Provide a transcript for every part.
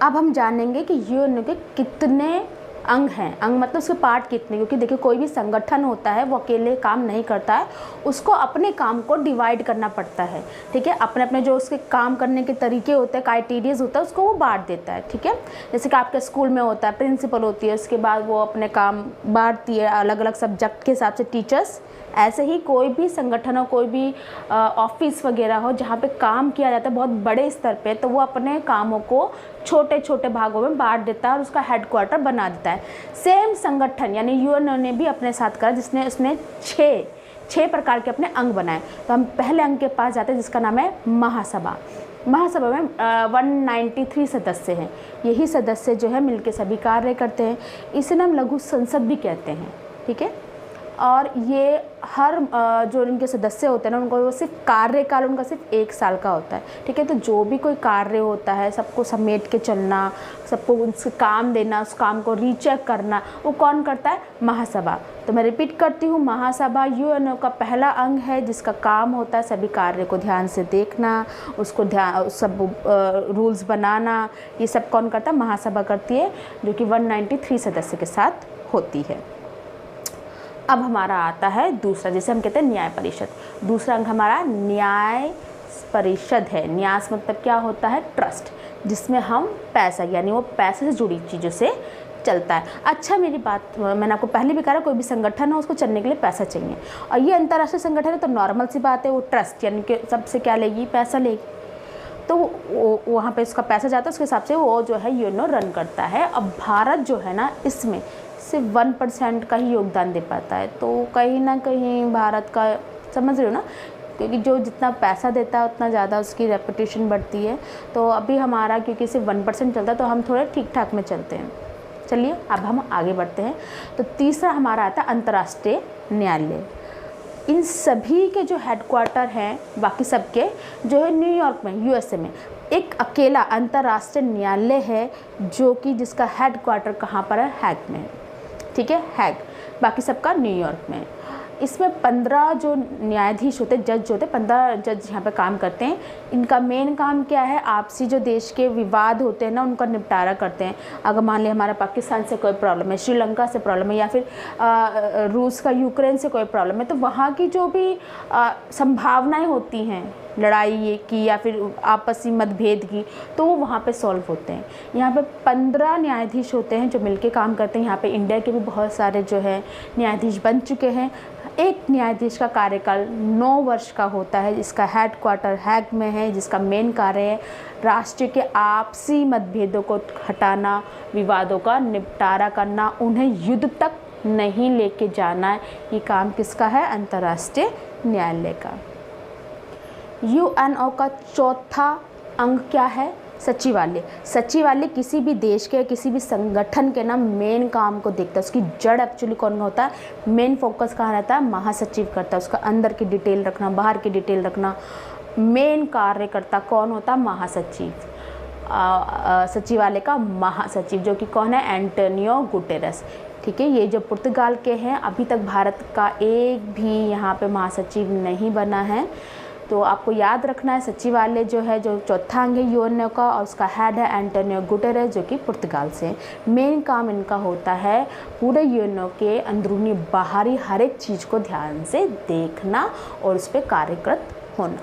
अब हम जानेंगे कि यूएनओ के कितने अंग हैं। अंग मतलब उसके पार्ट कितने, क्योंकि देखिए कोई भी संगठन होता है वो अकेले काम नहीं करता है, उसको अपने काम को डिवाइड करना पड़ता है। ठीक है, अपने अपने जो उसके काम करने के तरीके होते हैं, क्राइटेरियाज होता है, उसको वो बांट देता है। ठीक है, जैसे कि आपके स्कूल में होता है प्रिंसिपल होती है, उसके बाद वो अपने काम बांटती है अलग अलग सब्जेक्ट के हिसाब से टीचर्स। ऐसे ही कोई भी संगठन हो, कोई भी ऑफिस वगैरह हो जहाँ पे काम किया जाता है बहुत बड़े स्तर पे, तो वो अपने कामों को छोटे छोटे भागों में बांट देता है और उसका हेडक्वार्टर बना देता है। सेम संगठन यानी यूएनओ ने भी अपने साथ करा, जिसने उसने छः प्रकार के अपने अंग बनाए। तो हम पहले अंग के पास जाते हैं जिसका नाम है महासभा। महासभा में 193 सदस्य हैं। यही सदस्य जो है मिलकर सभी कार्य करते हैं। इसे हम लघु संसद भी कहते हैं। ठीक है, और ये हर जो इनके सदस्य होते हैं ना, उनको वो सिर्फ कार्यकाल उनका सिर्फ 1 साल का होता है। ठीक है, तो जो भी कोई कार्य होता है सबको समेट के चलना, सबको उनसे काम देना, उस काम को रीचेक करना, वो कौन करता है? महासभा। तो मैं रिपीट करती हूँ, महासभा यूएनओ का पहला अंग है जिसका काम होता है सभी कार्य को ध्यान से देखना, उसको सब रूल्स बनाना। ये सब कौन करता है? महासभा करती है, जो कि 193 सदस्य के साथ होती है। अब हमारा आता है दूसरा, जिसे हम कहते हैं न्याय परिषद। दूसरा अंग हमारा न्याय परिषद है। न्यास मतलब क्या होता है? ट्रस्ट, जिसमें हम पैसा यानी वो पैसे से जुड़ी चीज़ों से चलता है। अच्छा, मेरी बात मैंने आपको पहले भी कहा, कोई भी संगठन हो उसको चलने के लिए पैसा चाहिए, और ये अंतर्राष्ट्रीय संगठन है तो नॉर्मल सी बात है, वो ट्रस्ट यानी कि सबसे क्या लेगी? पैसा लेगी। तो वहाँ पे उसका पैसा जाता है, उसके हिसाब से वो जो है यूएनओ रन करता है। अब भारत जो है ना, इसमें सिर्फ 1% का ही योगदान दे पाता है। तो कहीं ना कहीं भारत का, समझ रहे हो ना, क्योंकि जो जितना पैसा देता है उतना ज़्यादा उसकी रेपुटेशन बढ़ती है। तो अभी हमारा क्योंकि सिर्फ 1% चलता है तो हम थोड़े ठीक ठाक में चलते हैं। चलिए अब हम आगे बढ़ते हैं। तो तीसरा हमारा आता है अंतर्राष्ट्रीय न्यायालय। इन सभी के जो हेडक्वार्टर हैं, बाकी सबके जो है न्यूयॉर्क में, यूएसए में, एक अकेला अंतर्राष्ट्रीय न्यायालय है जो कि जिसका हेडक्वार्टर कहाँ पर है? हैग में। ठीक है, हैग। बाकी सबका न्यूयॉर्क में। इसमें 15 जो न्यायाधीश होते हैं, जज होते हैं, 15 जज यहाँ पे काम करते हैं। इनका मेन काम क्या है? आपसी जो देश के विवाद होते हैं ना, उनका निपटारा करते हैं। अगर मान लिया हमारा पाकिस्तान से कोई प्रॉब्लम है, श्रीलंका से प्रॉब्लम है, या फिर रूस का यूक्रेन से कोई प्रॉब्लम है, तो वहाँ की जो भी संभावनाएं होती हैं लड़ाई की या फिर आपसी मतभेद की, तो वो वहाँ पे सॉल्व होते हैं। यहाँ पे 15 न्यायाधीश होते हैं जो मिलके काम करते हैं। यहाँ पे इंडिया के भी बहुत सारे जो है न्यायाधीश बन चुके हैं। एक न्यायाधीश का कार्यकाल 9 वर्ष का होता है। इसका हेडक्वार्टर हैग में है, जिसका मेन कार्य है राष्ट्र के आपसी मतभेदों को हटाना, विवादों का निपटारा करना, उन्हें युद्ध तक नहीं लेके जाना। ये काम किसका है? अंतर्राष्ट्रीय न्यायालय का। यूएनओ का चौथा अंग क्या है? सचिवालय। सचिवालय किसी भी देश के, किसी भी संगठन के ना मेन काम को देखता है। उसकी जड़ एक्चुअली कौन होता है? मेन फोकस कहाँ रहता है? महासचिव करता है। उसका अंदर की डिटेल रखना, बाहर की डिटेल रखना। मेन कार्यकर्ता कौन होता है? महासचिव। सचिवालय का महासचिव जो कि कौन है? Antonio Guterres. ठीक है, ये जो पुर्तगाल के हैं, अभी तक भारत का एक भी यहाँ पे महासचिव नहीं बना है। तो आपको याद रखना है, सचिवालय जो है जो चौथा अंग है यूएनओ का, और उसका हेड है एंटोनियो गुटेरेस जो कि पुर्तगाल से। मेन काम इनका होता है पूरे यूएनओ के अंदरूनी बाहरी हर एक चीज़ को ध्यान से देखना और उस पर कार्यरत होना।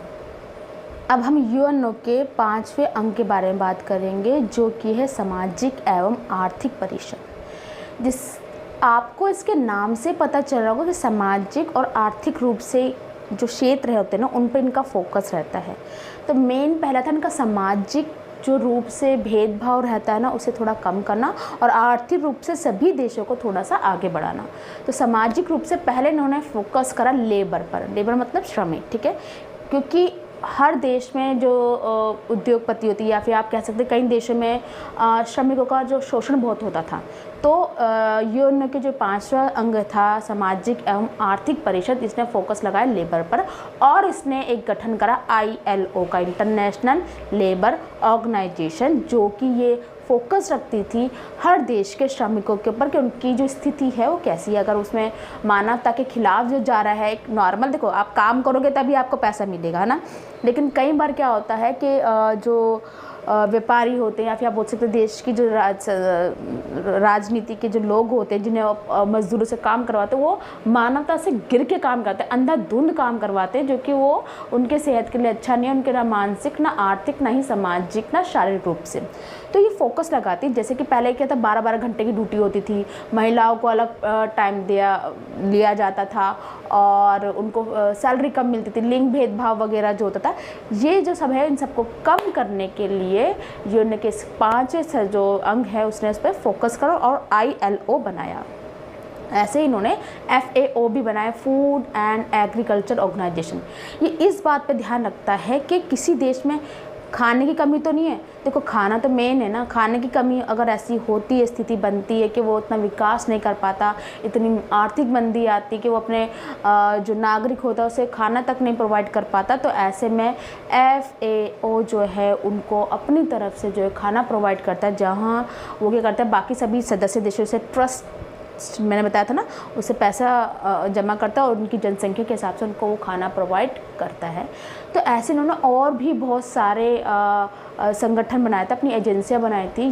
अब हम यूएनओ के 5वें अंग के बारे में बात करेंगे, जो कि है सामाजिक एवं आर्थिक परिषद। जिस आपको इसके नाम से पता चल रहा होगा कि सामाजिक और आर्थिक रूप से जो क्षेत्र होते हैं ना, उन पर इनका फोकस रहता है। तो मेन पहला था इनका सामाजिक जो रूप से भेदभाव रहता है ना, उसे थोड़ा कम करना, और आर्थिक रूप से सभी देशों को थोड़ा सा आगे बढ़ाना। तो सामाजिक रूप से पहले इन्होंने फोकस करा लेबर पर। लेबर मतलब श्रमिक। ठीक है, क्योंकि हर देश में जो उद्योगपति होती है, या फिर आप कह सकते हैं कई देशों में श्रमिकों का जो शोषण बहुत होता था। तो यूएनओ के जो 5वां अंग था सामाजिक एवं आर्थिक परिषद, इसने फोकस लगाया लेबर पर, और इसने एक गठन करा ILO का, इंटरनेशनल लेबर ऑर्गेनाइजेशन, जो कि ये फोकस रखती थी हर देश के श्रमिकों के ऊपर कि उनकी जो स्थिति है वो कैसी है। अगर उसमें मानवता के खिलाफ जो जा रहा है, एक नॉर्मल, देखो आप काम करोगे तभी आपको पैसा मिलेगा, है ना, लेकिन कई बार क्या होता है कि जो व्यापारी होते हैं, या फिर आप बोल सकते हैं देश की जो राजनीति के जो लोग होते हैं जिन्हें मजदूरों से काम करवाते हैं, वो मानवता से गिर के काम करते हैं, अंधाधुंध काम करवाते हैं, जो कि वो उनके सेहत के लिए अच्छा नहीं है, उनके ना मानसिक, ना आर्थिक, ना ही सामाजिक, ना शारीरिक रूप से। तो ये फोकस लगाती है। जैसे कि पहले क्या था, 12-12 घंटे की ड्यूटी होती थी, महिलाओं को अलग टाइम लिया जाता था और उनको सैलरी कम मिलती थी, लिंग भेदभाव वगैरह जो होता था, ये जो सब है इन सबको कम करने के लिए यूएन के 5 जो अंग है उसने उस पर फोकस करा और ILO बनाया। ऐसे ही इन्होंने FAO भी बनाया, फूड एंड एग्रीकल्चर ऑर्गेनाइजेशन। ये इस बात पे ध्यान रखता है कि किसी देश में खाने की कमी तो नहीं है। देखो खाना तो मेन है ना, खाने की कमी अगर ऐसी होती है, स्थिति बनती है कि वो उतना विकास नहीं कर पाता, इतनी आर्थिक मंदी आती कि वो अपने जो नागरिक होता है उसे खाना तक नहीं प्रोवाइड कर पाता, तो ऐसे में FAO जो है उनको अपनी तरफ से जो है खाना प्रोवाइड करता है, जहाँ वो क्या करता है बाकी सभी सदस्य देशों से ट्रस्ट, मैंने बताया था ना, उससे पैसा जमा करता है और उनकी जनसंख्या के हिसाब से उनको वो खाना प्रोवाइड करता है। तो ऐसे इन्होंने और भी बहुत सारे संगठन बनाए थे, अपनी एजेंसियां बनाई थी।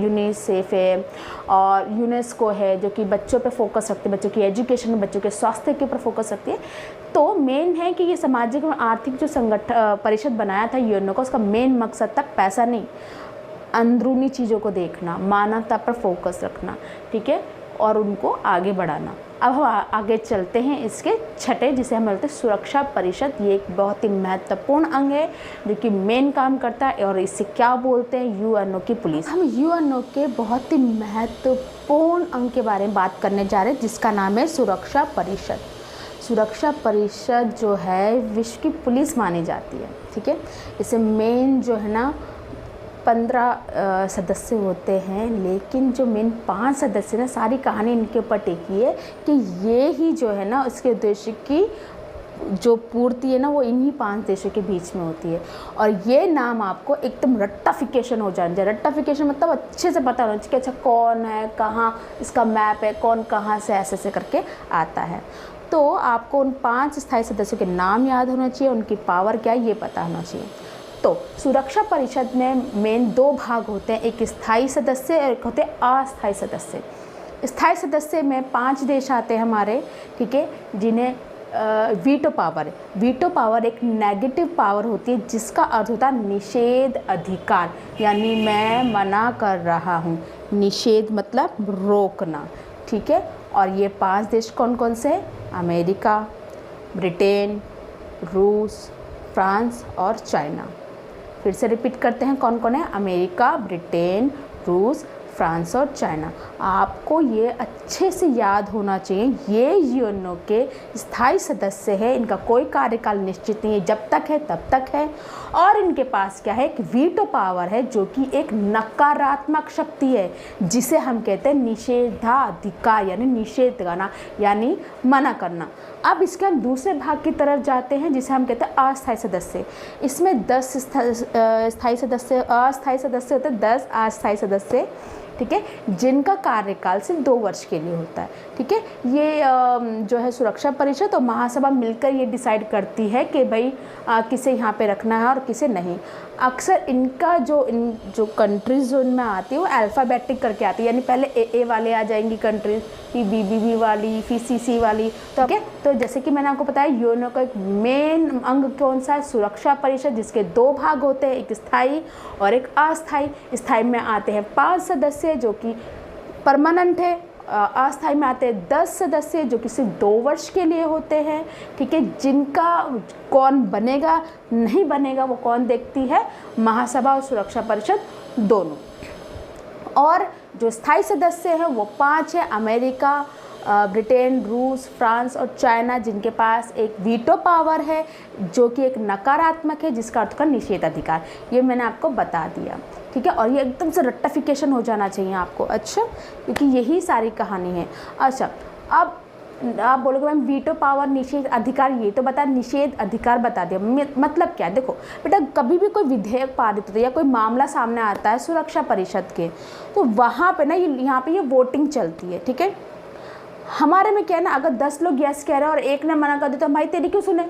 यूनिसेफ है और यूनेस्को है जो कि बच्चों पे फोकस रखते हैं, बच्चों की एजुकेशन, बच्चों के स्वास्थ्य के ऊपर फोकस रखती है। तो मेन है कि ये सामाजिक और आर्थिक जो परिषद बनाया था यूएनओ का, उसका मेन मकसद था पैसा नहीं, अंदरूनी चीज़ों को देखना, मानवता पर फोकस रखना, ठीक है, और उनको आगे बढ़ाना। अब हम आगे चलते हैं इसके छठे, जिसे हम बोलते हैं सुरक्षा परिषद। ये एक बहुत ही महत्वपूर्ण अंग है जो कि मेन काम करता है, और इससे क्या बोलते हैं, यूएनओ की पुलिस। हम यूएनओ के बहुत ही महत्वपूर्ण अंग के बारे में बात करने जा रहे हैं, जिसका नाम है सुरक्षा परिषद। सुरक्षा परिषद जो है विश्व की पुलिस मानी जाती है, ठीक है। इसे मेन जो है ना 15 सदस्य होते हैं, लेकिन जो मेन 5 सदस्य ना, सारी कहानी इनके ऊपर टेकी है कि ये ही जो है ना उसके उद्देश्य की जो पूर्ति है ना वो इन्हीं 5 देशों के बीच में होती है। और ये नाम आपको एकदम रट्टाफिकेशन हो जाना चाहिए। रट्टाफिकेशन मतलब अच्छे से पता होना चाहिए कि अच्छा कौन है, कहाँ इसका मैप है, कौन कहाँ से ऐसे करके आता है। तो आपको उन 5 स्थायी सदस्यों के नाम याद होना चाहिए, उनकी पावर क्या है ये पता होना चाहिए। तो सुरक्षा परिषद में मेन 2 भाग होते हैं, एक स्थायी सदस्य और एक होते हैं अस्थायी सदस्य। स्थायी सदस्य में 5 देश आते हैं हमारे, ठीक है, जिन्हें वीटो पावर है। वीटो पावर एक नेगेटिव पावर होती है जिसका अर्थ होता है निषेध अधिकार, यानी मैं मना कर रहा हूँ। निषेध मतलब रोकना, ठीक है। और ये 5 देश कौन कौन से हैं? अमेरिका, ब्रिटेन, रूस, फ्रांस और चाइना। फिर से रिपीट करते हैं कौन कौन है, अमेरिका, ब्रिटेन, रूस, फ्रांस और चाइना। आपको ये अच्छे से याद होना चाहिए, ये यूएनओ के स्थायी सदस्य है, इनका कोई कार्यकाल निश्चित नहीं है, जब तक है तब तक है। और इनके पास क्या है, एक वीटो पावर है जो कि एक नकारात्मक शक्ति है, जिसे हम कहते हैं निषेधाधिकार, यानी निषेध करना, यानी मना करना। अब इसके हम दूसरे भाग की तरफ जाते हैं जिसे हम कहते हैं अस्थायी सदस्य। इसमें 10 स्थायी सदस्य, अस्थायी सदस्य होते हैं 10 अस्थायी सदस्य, ठीक है, जिनका कार्यकाल सिर्फ 2 वर्ष के लिए होता है, ठीक है। ये जो है सुरक्षा परिषद और महासभा मिलकर ये डिसाइड करती है कि भाई किसे यहाँ पे रखना है और किसे नहीं। अक्सर इनका जो कंट्रीज़ जो इनमें आती है वो अल्फ़ाबेटिक करके आती है, यानी पहले ए वाले आ जाएंगी कंट्रीज, फिर BBB वाली, फिर CC वाली, तो ठीक है। तो जैसे कि मैंने आपको बताया यूएनओ का एक मेन अंग कौन सा है, सुरक्षा परिषद, जिसके 2 भाग होते हैं, एक स्थायी और एक अस्थायी। स्थायी में आते हैं 5 सदस्य जो कि परमानेंट है, अस्थायी में आते हैं 10 सदस्य जो कि सिर्फ 2 वर्ष के लिए होते हैं, ठीक है। जिनका कौन बनेगा नहीं बनेगा वो कौन देखती है, महासभा और सुरक्षा परिषद दोनों। और जो स्थायी सदस्य हैं वो 5 है, अमेरिका, ब्रिटेन, रूस, फ्रांस और चाइना, जिनके पास एक वीटो पावर है जो कि एक नकारात्मक है, जिसका अर्थ का निषेधाधिकार। ये मैंने आपको बता दिया, ठीक है। और ये एकदम से रट्टाफिकेशन हो जाना चाहिए आपको, अच्छा, क्योंकि यही सारी कहानी है। अच्छा, अब आप बोलोगे मैम वीटो पावर, निषेध अधिकार, ये तो बता, निषेध अधिकार बता दिया, मतलब क्या? देखो बेटा, कभी भी कोई विधेयक पारित होता है या कोई मामला सामने आता है सुरक्षा परिषद के, तो वहाँ पे ना यहाँ पे ये वोटिंग चलती है, ठीक है। हमारे में क्या है ना, अगर 10 लोग यस कह रहे हैं और एक ने मना कर दिया तो भाई तेरी क्यों सुने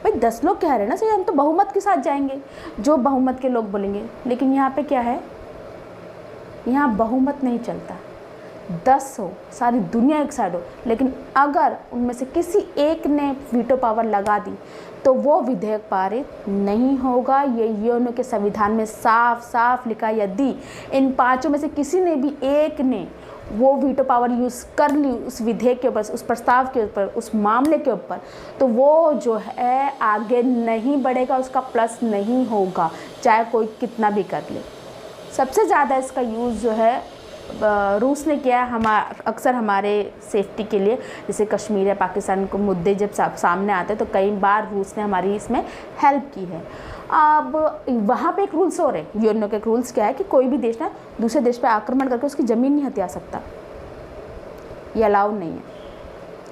भाई 10 लोग कह रहे हैं ना सही, हम तो बहुमत के साथ जाएंगे, जो बहुमत के लोग बोलेंगे। लेकिन यहाँ पे क्या है, यहाँ बहुमत नहीं चलता, 10 हो, सारी दुनिया एक साइड हो, लेकिन अगर उनमें से किसी एक ने वीटो पावर लगा दी तो वो विधेयक पारित नहीं होगा। ये यूएनओ के संविधान में साफ साफ लिखा, यदि इन 5 में से किसी ने भी एक ने वो वीटो पावर यूज़ कर ली उस विधेयक के ऊपर, उस प्रस्ताव के ऊपर, उस मामले के ऊपर, तो वो जो है आगे नहीं बढ़ेगा, उसका प्लस नहीं होगा, चाहे कोई कितना भी कर ले। सबसे ज़्यादा इसका यूज़ जो है रूस ने किया अक्सर हमारे सेफ्टी के लिए, जैसे कश्मीर या पाकिस्तान को मुद्दे जब सामने आते हैं तो कई बार रूस ने हमारी इसमें हेल्प की है। अब वहाँ पे एक रूल्स और है, यूएनओ के रूल्स क्या है कि कोई भी देश ना दूसरे देश पे आक्रमण करके उसकी ज़मीन नहीं हथिया सकता, ये अलाउ नहीं है,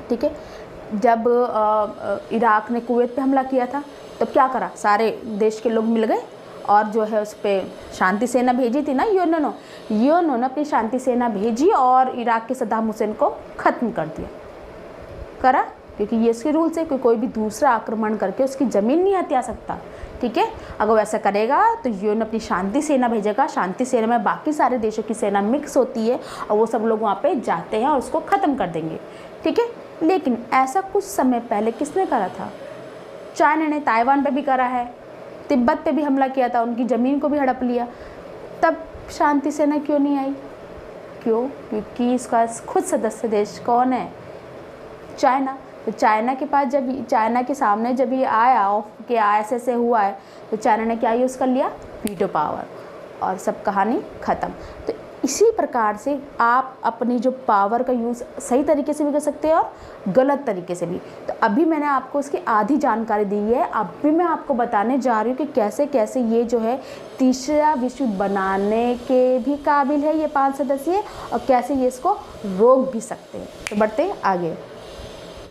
ठीक है। जब इराक ने कुवैत पे हमला किया था तब क्या करा, सारे देश के लोग मिल गए और जो है उस पर शांति सेना भेजी थी ना यूएनओ ने अपनी शांति सेना भेजी और इराक के सद्दाम हुसैन को ख़त्म कर दिया, करा, क्योंकि ये इसके रूल्स है कि कोई भी दूसरा आक्रमण करके उसकी ज़मीन नहीं हथिया सकता, ठीक है। अगर वैसा करेगा तो यूएनओ अपनी शांति सेना भेजेगा, शांति सेना में बाकी सारे देशों की सेना मिक्स होती है और वो सब लोग वहाँ पे जाते हैं और उसको ख़त्म कर देंगे, ठीक है। लेकिन ऐसा कुछ समय पहले किसने करा था, चाइना ने ताइवान पे भी करा है, तिब्बत पे भी हमला किया था, उनकी ज़मीन को भी हड़प लिया, तब शांति सेना क्यों नहीं आई? क्यों? क्योंकि इसका खुद सदस्य देश कौन है, चाइना। तो चाइना के पास जब चाइना के सामने जब ये आया कि ऐसे हुआ है, तो चाइना ने क्या यूज़ कर लिया, वीटो पावर, और सब कहानी ख़त्म। तो इसी प्रकार से आप अपनी जो पावर का यूज़ सही तरीके से भी कर सकते हैं और गलत तरीके से भी। तो अभी मैंने आपको उसकी आधी जानकारी दी है, अभी मैं आपको बताने जा रही हूँ कि कैसे कैसे ये जो है तीसरा विश्व बनाने के भी काबिल है ये 5 सदस्य, और कैसे ये इसको रोक भी सकते हैं। तो बढ़ते आगे।